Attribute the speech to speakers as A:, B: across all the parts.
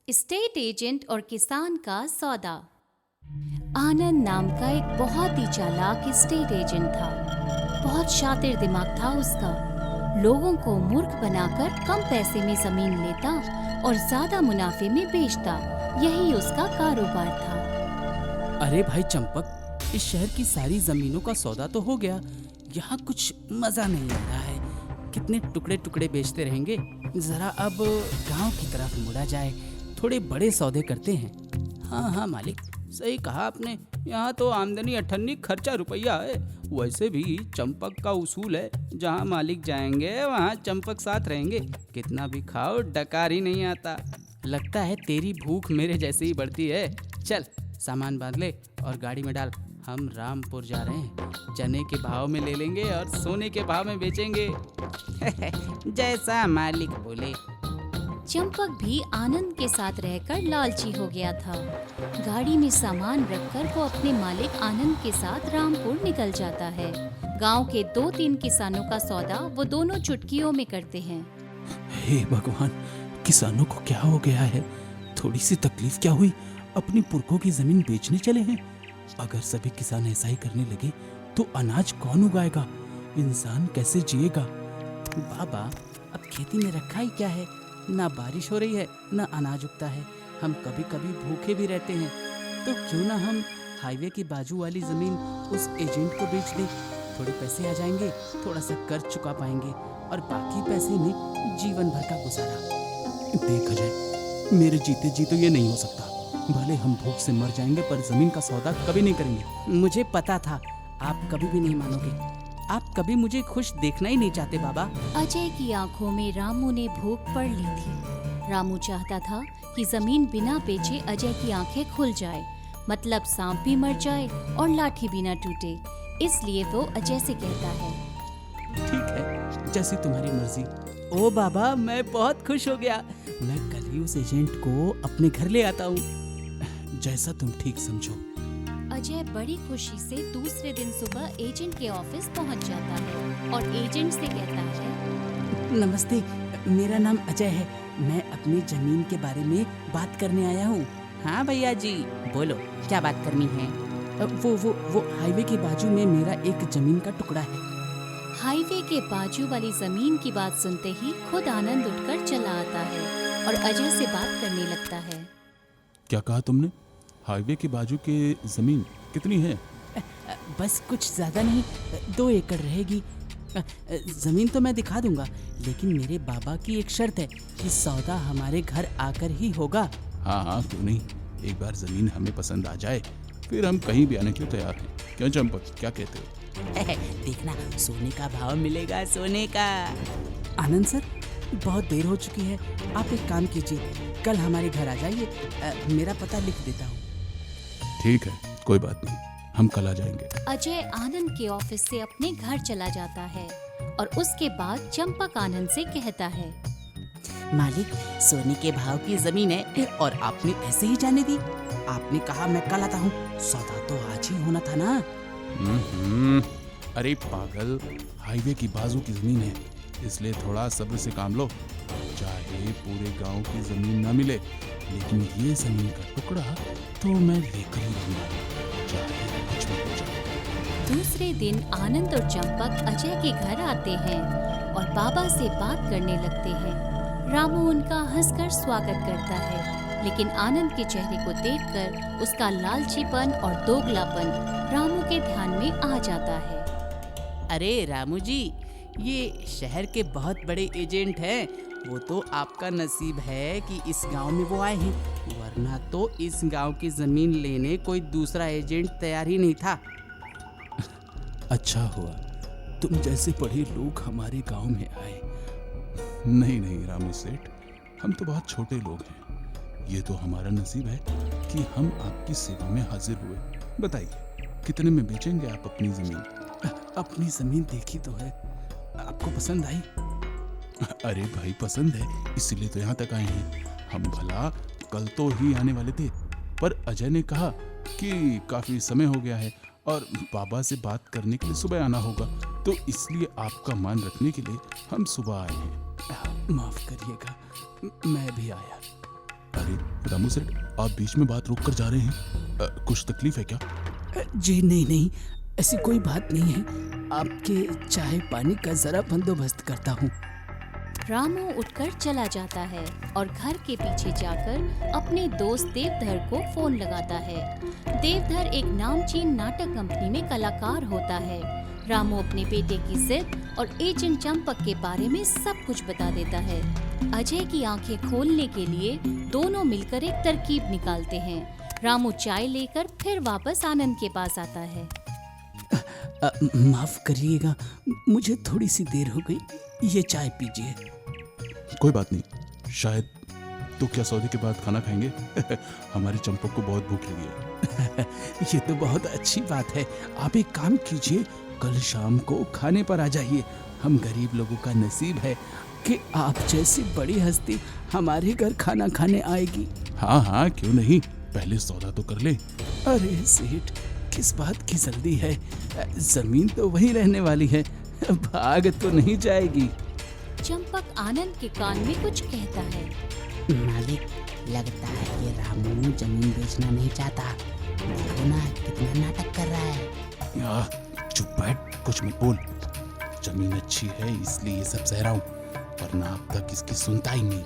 A: State agent और किसान का सौदा। आनंद नाम का एक बहुत ही चालाक स्टेट एजेंट था। बहुत शातिर दिमाग था उसका। लोगों को मूर्ख बनाकर कम पैसे में जमीन लेता और ज्यादा मुनाफे में बेचता। यही उसका कारोबार था।
B: अरे भाई चंपक, इस शहर की सारी जमीनों का सौदा तो हो गया। यहाँ कुछ मजा नहीं आ रहा है। कितने टुकड़े टुकड़े बेचते रहेंगे। जरा अब गांव की तरफ मुड़ा जाए, थोड़े बड़े सौदे करते हैं। हाँ हाँ मालिक, सही कहा आपने। यहाँ तो आमदनी अठन्नी, खर्चा रुपया है। वैसे भी चंपक का उसूल है, जहाँ मालिक जाएंगे वहाँ चंपक साथ रहेंगे। कितना भी खाओ, डकार ही नहीं आता। लगता है तेरी भूख मेरे जैसे ही बढ़ती है। चल सामान बांध ले और गाड़ी में डाल। हम रामपुर जा रहे हैं। चने के भाव में ले लेंगे और सोने के भाव में बेचेंगे। जैसा मालिक बोले।
A: चंपक भी आनंद के साथ रहकर लालची हो गया था। गाड़ी में सामान रखकर वो अपने मालिक आनंद के साथ रामपुर निकल जाता है। गांव के 2-3 किसानों का सौदा वो दोनों चुटकियों में करते हैं।
C: हे भगवान, किसानों को क्या हो गया है? थोड़ी सी तकलीफ क्या हुई? अपनी पुरखों की जमीन बेचने चले हैं। अगर सभी किसान ऐसा ही करने लगे तो अनाज कौन उगाएगा? इंसान कैसे जिएगा?
B: बाबा, अब खेती में रखा ही क्या है? ना बारिश हो रही है, ना अनाज उगता है। हम कभी कभी भूखे भी रहते हैं। तो क्यों ना हम हाईवे के बाजू वाली जमीन उस एजेंट को बेच दें। थोड़े पैसे आ जाएंगे, थोड़ा सा कर्ज चुका पाएंगे और बाकी पैसे में जीवन भर का गुजारा।
C: देख अजय, मेरे जीते जी तो ये नहीं हो सकता। भले हम भूख से मर जाएंगे पर जमीन का सौदा कभी नहीं करेंगे।
B: मुझे पता था आप कभी भी नहीं मानोगे। आप कभी मुझे खुश देखना ही नहीं चाहते बाबा।
A: अजय की आंखों में रामू ने भूख पड़ ली थी। रामू चाहता था कि जमीन बिना बेचे अजय की आंखें खुल जाए, मतलब सांप भी मर जाए और लाठी भी न टूटे। इसलिए वो अजय से कहता है,
C: ठीक है, जैसी तुम्हारी मर्जी।
B: ओ बाबा, मैं बहुत खुश हो गया। मैं कल ही उस एजेंट को अपने घर ले आता हूँ।
C: जैसा तुम ठीक समझो।
A: अजय बड़ी खुशी से दूसरे दिन सुबह एजेंट के ऑफिस पहुंच जाता है और एजेंट से कहता है,
B: नमस्ते, मेरा नाम अजय है। मैं अपनी जमीन के बारे में बात करने आया हूँ। हाँ भैया जी, बोलो क्या बात करनी है? वो हाईवे के बाजू में मेरा एक जमीन का टुकड़ा है।
A: हाईवे के बाजू वाली जमीन की बात सुनते ही खुद आनंद उठकर चला आता है और अजय से बात करने लगता है।
C: क्या कहा तुमने? हाईवे के बाजू के जमीन कितनी है?
B: बस कुछ ज्यादा नहीं, 2 एकड़ रहेगी। जमीन तो मैं दिखा दूंगा, लेकिन मेरे बाबा की एक शर्त है कि सौदा हमारे घर आकर ही होगा।
C: हाँ हाँ, क्यों नहीं। एक बार जमीन हमें पसंद आ जाए फिर हम कहीं भी आने के लिए तैयार हैं। क्यों चंपक, क्या कहते हो?
B: देखना, सोने का भाव मिलेगा, सोने का। आनंद सर, बहुत देर हो चुकी है। आप एक काम कीजिए, कल हमारे घर आ जाइए। मेरा पता लिख देता हूँ।
C: ठीक है, कोई बात नहीं, हम कल आ जाएंगे।
A: अजय आनंद के ऑफिस से अपने घर चला जाता है और उसके बाद चंपक आनंद से कहता है,
B: मालिक, सोने के भाव की जमीन है और आपने ऐसे ही जाने दी। आपने कहा मैं कल आता हूँ, सौदा तो आज ही होना था ना।
C: अरे पागल, हाईवे की बाजू की जमीन है, इसलिए थोड़ा सब्र से काम लो। चाहे पूरे गांव की जमीन ना मिले, लेकिन ये जमीन का टुकड़ा तो मैं लेकर ही रहूंगा, चाहे कुछ भी हो जाए।
A: दूसरे दिन आनंद और चंपक अजय के घर आते हैं और बाबा से बात करने लगते हैं। रामू उनका हंसकर स्वागत करता है, लेकिन आनंद के चेहरे को देखकर उसका लालचीपन और दोगलापन रामू के ध्यान में आ जाता है।
B: अरे रामू जी, ये शहर के बहुत बड़े एजेंट हैं। वो तो आपका नसीब है कि इस गांव में वो आए हैं, वरना तो इस गांव की जमीन लेने कोई दूसरा एजेंट तैयार ही नहीं था।
C: अच्छा हुआ तुम जैसे बड़े लोग हमारे गांव में आए। नहीं नहीं रामू सेठ, हम तो बहुत छोटे लोग हैं। ये तो हमारा नसीब है कि हम आपकी सेवा में हाजिर हुए। बताइए, कितने में बेचेंगे आप अपनी जमीन?
B: अपनी जमीन देखी तो है, आपको पसंद आई?
C: अरे भाई, पसंद है, इसीलिए तो यहाँ तक आए हैं। हम भला कल तो ही आने वाले थे, पर अजय ने कहा कि काफी समय हो गया है और बाबा से बात करने के लिए सुबह आना होगा, तो इसलिए आपका मान रखने के लिए हम सुबह आए हैं।
B: माफ करिएगा, मैं भी आया।
C: अरे रामू सेठ, आप बीच में बात रोक कर जा रहे हैं, कुछ तकलीफ है क्या?
B: जी नहीं, ऐसी कोई बात नहीं है। आपके चाय पानी का जरा बंदोबस्त करता हूँ।
A: रामू उठकर चला जाता है और घर के पीछे जाकर अपने दोस्त देवधर को फोन लगाता है। देवधर एक नामचीन नाटक कंपनी में कलाकार होता है। रामू अपने बेटे की जिद और एजेंट चंपक के बारे में सब कुछ बता देता है। अजय की आंखें खोलने के लिए दोनों मिलकर एक तरकीब निकालते हैं। रामू चाय लेकर फिर वापस आनंद के पास आता है।
B: माफ करिएगा, मुझे थोड़ी सी देर हो गई, ये चाय पीजिए।
C: कोई बात नहीं, शायद तो क्या सौदे के बाद खाना खाएंगे? हमारी चंपक को बहुत भूख लगी है।
B: ये तो बहुत अच्छी बात है। आप एक काम कीजिए, कल शाम को खाने पर आ जाइए। हम गरीब लोगों का नसीब है कि आप जैसी बड़ी हस्ती हमारे घर खाना खाने आएगी।
C: हाँ, क्यों नहीं, पहले सौदा तो कर ले।
B: अरे सेठ, किस बात की जल्दी है? जमीन तो वही रहने वाली है, भाग तो नहीं जाएगी।
A: चंपक आनंद के कान में कुछ कहता है।
D: मालिक, लगता है ये रामू जमीन बेचना नहीं चाहता। देखो ना कितना नाटक कर रहा है।
C: चुप बैठ, कुछ मत बोल। जमीन अच्छी है इसलिए ये सब सह रहा हूँ, वरना अब तक इसकी सुनता ही नहीं।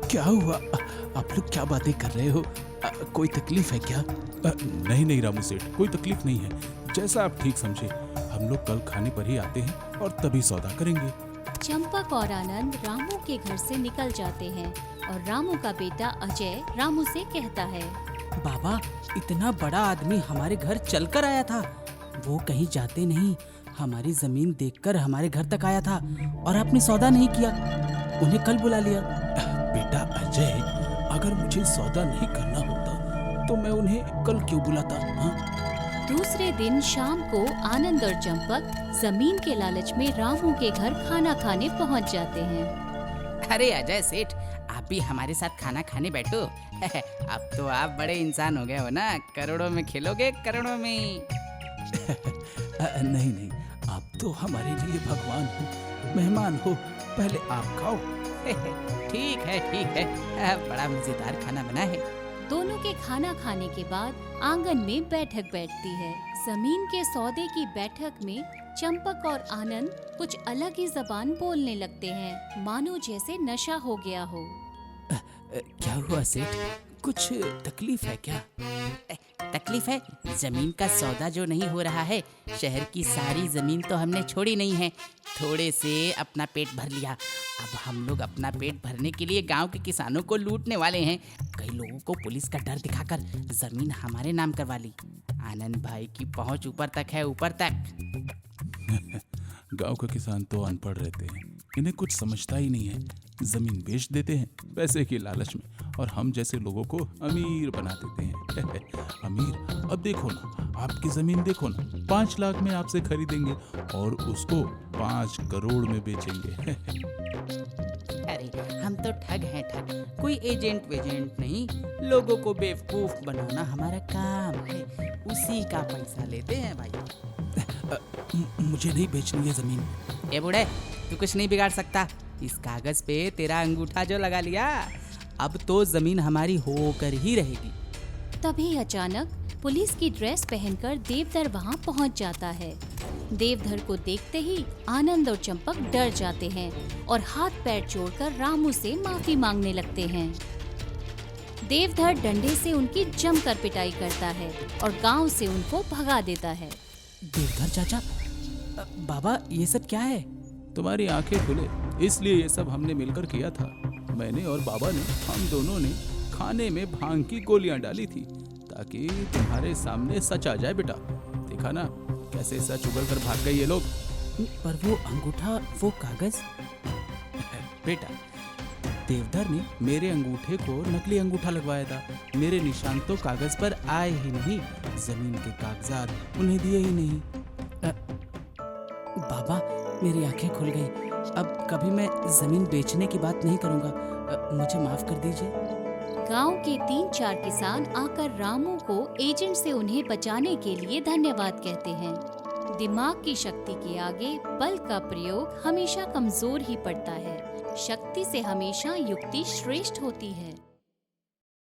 B: क्या हुआ? आप लोग क्या बातें कर रहे हो? कोई तकलीफ है क्या?
C: नहीं रामू सेठ, कोई तकलीफ नहीं है। जैसा आप ठीक समझे, हम लोग कल खाने पर ही आते हैं और तभी सौदा करेंगे।
A: चंपक और आनंद रामू के घर से निकल जाते हैं और रामू का बेटा अजय रामू से कहता है,
B: बाबा, इतना बड़ा आदमी हमारे घर चलकर आया था। वो कहीं जाते नहीं, हमारी जमीन देखकर हमारे घर तक आया था और आपने सौदा नहीं किया, उन्हें कल बुला लिया।
C: बेटा अजय, अगर मुझे सौदा नहीं करना होता तो मैं उन्हें कल क्यों बुलाता?
A: दूसरे दिन शाम को आनंद और चंपक जमीन के लालच में रामू के घर खाना खाने पहुंच जाते हैं।
D: अरे अजय सेठ, आप भी हमारे साथ खाना खाने बैठो। अब तो आप बड़े इंसान हो गए हो ना, करोड़ों में खेलोगे, करोड़ों में।
B: नहीं, आप तो हमारे लिए भगवान हो, मेहमान हो। पहले आप खाओ।
D: ठीक है, बड़ा मजेदार खाना बना है।
A: दोनों के खाना खाने के बाद आंगन में बैठक बैठती है। जमीन के सौदे की बैठक में चंपक और आनंद कुछ अलग ही जबान बोलने लगते हैं, मानो जैसे नशा हो गया हो।
B: क्या हुआ सेठ, कुछ तकलीफ है क्या?
D: तकलीफ है, जमीन का सौदा जो नहीं हो रहा है। शहर की सारी जमीन तो हमने छोड़ी नहीं है, थोड़े से अपना पेट भर लिया। अब हम लोग अपना पेट भरने के लिए गांव के किसानों को लूटने वाले हैं। कई लोगों को पुलिस का डर दिखाकर जमीन हमारे नाम करवा ली। आनंद भाई की पहुंच ऊपर तक है, ऊपर तक।
C: गांव के किसान तो अनपढ़ रहते हैं, इन्हें कुछ समझता ही नहीं है। जमीन बेच देते हैं पैसे की लालच में और हम जैसे लोगों को अमीर बना देते हैं। अमीर, अब देखो ना, आपकी जमीन देखो ना, 5 लाख में आपसे खरीदेंगे और उसको 5 करोड़ में बेचेंगे।
D: अरे हम तो ठग हैं, ठग। कोई एजेंट वेजेंट नहीं, लोगों को बेवकूफ बनाना हमारा काम है। उसी का पैसा लेते हैं भाई।
B: मुझे नहीं बेचनी है जमीन।
D: ए बूढ़े, तू कुछ नहीं बिगाड़ सकता। इस कागज पे तेरा अंगूठा जो लगा लिया, अब तो जमीन हमारी होकर ही रहेगी।
A: तभी अचानक पुलिस की ड्रेस पहनकर देवधर वहां पहुंच जाता है। देवधर को देखते ही आनंद और चंपक डर जाते हैं और हाथ पैर जोड़कर रामू से माफी मांगने लगते हैं। देवधर डंडे से उनकी जमकर पिटाई करता है और गांव से उनको भगा देता है।
B: देवधर चाचा, बाबा, ये सब क्या है?
C: तुम्हारी आंखें खुले, इसलिए ये सब हमने मिलकर किया था। मैंने और बाबा ने, हम दोनों ने खाने में भांग की गोलियां डाली थी ताकि तुम्हारे सामने सच आ जाए। बेटा, देखा ना कैसे सच उगल कर भाग गए ये लोग।
B: पर वो अंगूठा, वो कागज।
C: बेटा, देवधर ने मेरे अंगूठे को नकली अंगूठा लगवाया था। मेरे निशान तो कागज पर आए ही नहीं, जमीन के कागजात उन्हें दिए ही नहीं।
B: बाबा, मेरी आंखें खुल गई। अब कभी मैं जमीन बेचने की बात नहीं करूंगा। मुझे माफ कर दीजिए।
A: गांव के 3-4 किसान आकर रामू को एजेंट से उन्हें बचाने के लिए धन्यवाद कहते हैं। दिमाग की शक्ति के आगे बल का प्रयोग हमेशा कमजोर ही पड़ता है। शक्ति से हमेशा युक्ति श्रेष्ठ होती है।